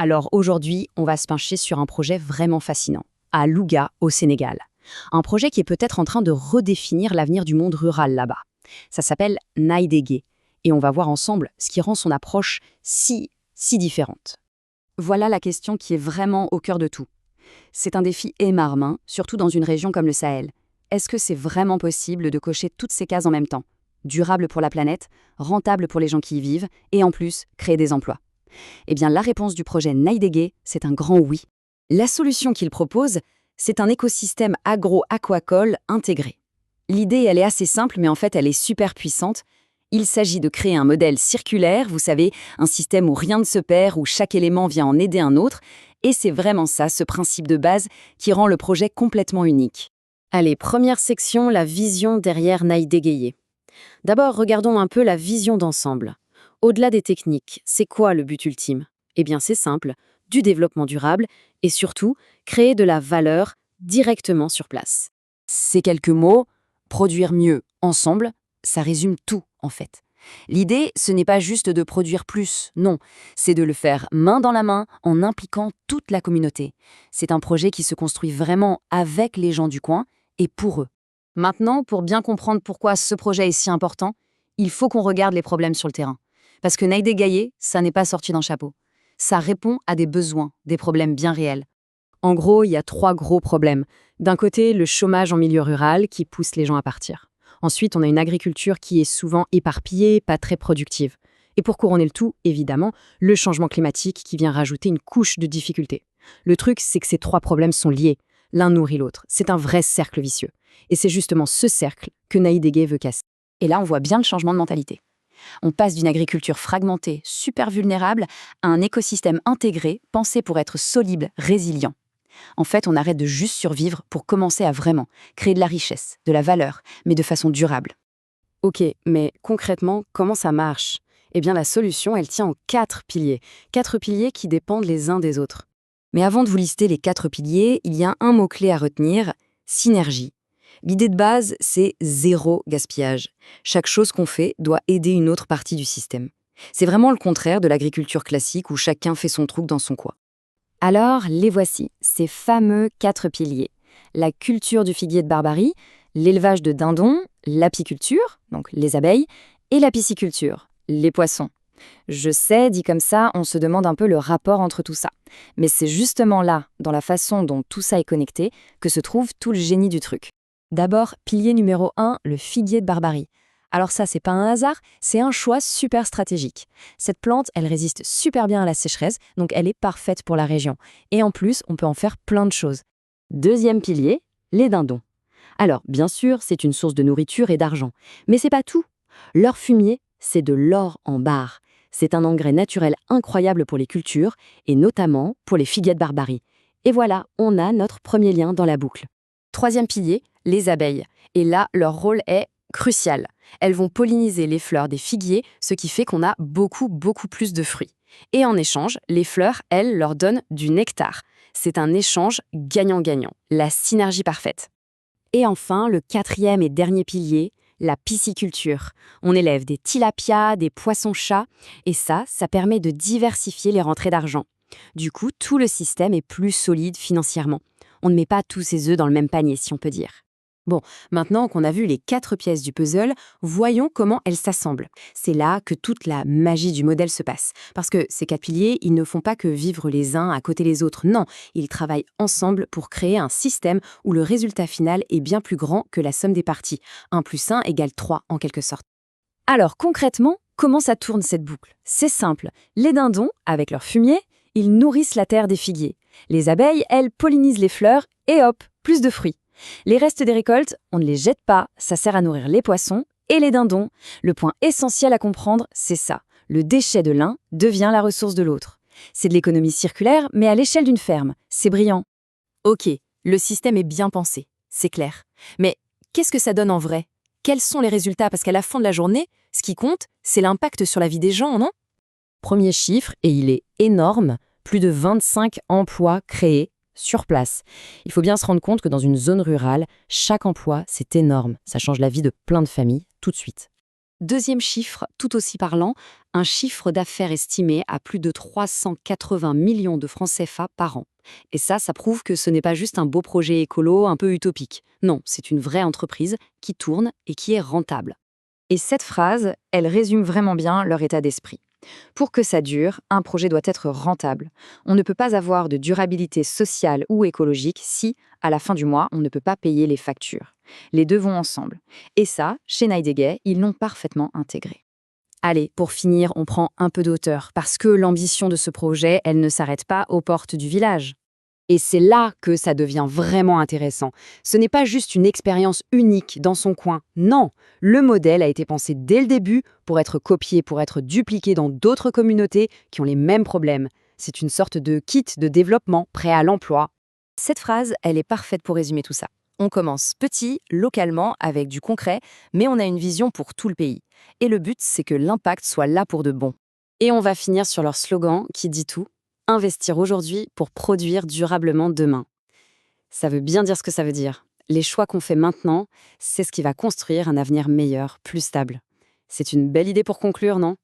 Alors aujourd'hui, on va se pencher sur un projet vraiment fascinant, à Louga, au Sénégal. Un projet qui est peut-être en train de redéfinir l'avenir du monde rural là-bas. Ça s'appelle Naïdégué, et on va voir ensemble ce qui rend son approche si différente. Voilà la question qui est vraiment au cœur de tout. C'est un défi énorme, hein, surtout dans une région comme le Sahel. Est-ce que c'est vraiment possible de cocher toutes ces cases en même temps? Durable pour la planète, rentable pour les gens qui y vivent, et en plus, créer des emplois. Eh bien, la réponse du projet Naïdégué, c'est un grand oui. La solution qu'il propose, c'est un écosystème agro-aquacole intégré. L'idée, elle est assez simple, mais en fait, elle est super puissante. Il s'agit de créer un modèle circulaire, vous savez, un système où rien ne se perd, où chaque élément vient en aider un autre. Et c'est vraiment ça, ce principe de base, qui rend le projet complètement unique. Allez, première section, la vision derrière Naïdégué. D'abord, regardons un peu la vision d'ensemble. Au-delà des techniques, c'est quoi le but ultime? Eh bien, c'est simple, du développement durable et surtout, créer de la valeur directement sur place. Ces quelques mots, produire mieux, ensemble, ça résume tout, en fait. L'idée, ce n'est pas juste de produire plus, non, c'est de le faire main dans la main en impliquant toute la communauté. C'est un projet qui se construit vraiment avec les gens du coin et pour eux. Maintenant, pour bien comprendre pourquoi ce projet est si important, il faut qu'on regarde les problèmes sur le terrain. Parce que Naïdégué, ça n'est pas sorti d'un chapeau. Ça répond à des besoins, des problèmes bien réels. En gros, il y a 3 gros problèmes. D'un côté, le chômage en milieu rural qui pousse les gens à partir. Ensuite, on a une agriculture qui est souvent éparpillée, pas très productive. Et pour couronner le tout, évidemment, le changement climatique qui vient rajouter une couche de difficultés. Le truc, c'est que ces 3 problèmes sont liés. L'un nourrit l'autre. C'est un vrai cercle vicieux. Et c'est justement ce cercle que Naïdégué veut casser. Et là, on voit bien le changement de mentalité. On passe d'une agriculture fragmentée, super vulnérable, à un écosystème intégré, pensé pour être solide, résilient. En fait, on arrête de juste survivre pour commencer à vraiment créer de la richesse, de la valeur, mais de façon durable. Ok, mais concrètement, comment ça marche? Eh bien, la solution, elle tient en 4 piliers. 4 piliers qui dépendent les uns des autres. Mais avant de vous lister les 4 piliers, il y a un mot-clé à retenir, synergie. L'idée de base, c'est zéro gaspillage. Chaque chose qu'on fait doit aider une autre partie du système. C'est vraiment le contraire de l'agriculture classique où chacun fait son truc dans son coin. Alors, les voici, ces fameux 4 piliers. La culture du figuier de Barbarie, l'élevage de dindons, l'apiculture, donc les abeilles, et la pisciculture, les poissons. Je sais, dit comme ça, on se demande un peu le rapport entre tout ça. Mais c'est justement là, dans la façon dont tout ça est connecté, que se trouve tout le génie du truc. D'abord, pilier numéro 1, le figuier de Barbarie. Alors ça, c'est pas un hasard, c'est un choix super stratégique. Cette plante, elle résiste super bien à la sécheresse, donc elle est parfaite pour la région. Et en plus, on peut en faire plein de choses. Deuxième pilier, les dindons. Alors, bien sûr, c'est une source de nourriture et d'argent. Mais c'est pas tout. Leur fumier, c'est de l'or en barre. C'est un engrais naturel incroyable pour les cultures, et notamment pour les figuiers de Barbarie. Et voilà, on a notre premier lien dans la boucle. Troisième pilier, les abeilles. Et là, leur rôle est crucial. Elles vont polliniser les fleurs des figuiers, ce qui fait qu'on a beaucoup plus de fruits. Et en échange, les fleurs, elles, leur donnent du nectar. C'est un échange gagnant-gagnant, la synergie parfaite. Et enfin, le 4e et dernier pilier, la pisciculture. On élève des tilapias, des poissons-chats, et ça permet de diversifier les rentrées d'argent. Du coup, tout le système est plus solide financièrement. On ne met pas tous ses œufs dans le même panier, si on peut dire. Bon, maintenant qu'on a vu les 4 pièces du puzzle, voyons comment elles s'assemblent. C'est là que toute la magie du modèle se passe. Parce que ces 4 piliers, ils ne font pas que vivre les uns à côté les autres. Non, ils travaillent ensemble pour créer un système où le résultat final est bien plus grand que la somme des parties. 1 + 1 = 3, en quelque sorte. Alors, concrètement, comment ça tourne cette boucle? C'est simple. Les dindons, avec leur fumier, ils nourrissent la terre des figuiers. Les abeilles, elles, pollinisent les fleurs et hop, plus de fruits. Les restes des récoltes, on ne les jette pas, ça sert à nourrir les poissons et les dindons. Le point essentiel à comprendre, c'est ça. Le déchet de l'un devient la ressource de l'autre. C'est de l'économie circulaire, mais à l'échelle d'une ferme. C'est brillant. Ok, le système est bien pensé, c'est clair. Mais qu'est-ce que ça donne en vrai? Quels sont les résultats? Parce qu'à la fin de la journée, ce qui compte, c'est l'impact sur la vie des gens, non? Premier chiffre, et il est énorme, plus de 25 emplois créés sur place. Il faut bien se rendre compte que dans une zone rurale, chaque emploi, c'est énorme. Ça change la vie de plein de familles tout de suite. Deuxième chiffre, tout aussi parlant, un chiffre d'affaires estimé à plus de 380 millions de francs CFA par an. Et ça prouve que ce n'est pas juste un beau projet écolo un peu utopique. Non, c'est une vraie entreprise qui tourne et qui est rentable. Et cette phrase, elle résume vraiment bien leur état d'esprit. Pour que ça dure, un projet doit être rentable. On ne peut pas avoir de durabilité sociale ou écologique si, à la fin du mois, on ne peut pas payer les factures. Les deux vont ensemble. Et ça, chez Naidegay, ils l'ont parfaitement intégré. Allez, pour finir, on prend un peu d'auteur, parce que l'ambition de ce projet, elle ne s'arrête pas aux portes du village. Et c'est là que ça devient vraiment intéressant. Ce n'est pas juste une expérience unique dans son coin. Non, le modèle a été pensé dès le début pour être copié, pour être dupliqué dans d'autres communautés qui ont les mêmes problèmes. C'est une sorte de kit de développement prêt à l'emploi. Cette phrase, elle est parfaite pour résumer tout ça. On commence petit, localement, avec du concret, mais on a une vision pour tout le pays. Et le but, c'est que l'impact soit là pour de bon. Et on va finir sur leur slogan qui dit tout: investir aujourd'hui pour produire durablement demain. Ça veut bien dire ce que ça veut dire. Les choix qu'on fait maintenant, c'est ce qui va construire un avenir meilleur, plus stable. C'est une belle idée pour conclure, non ?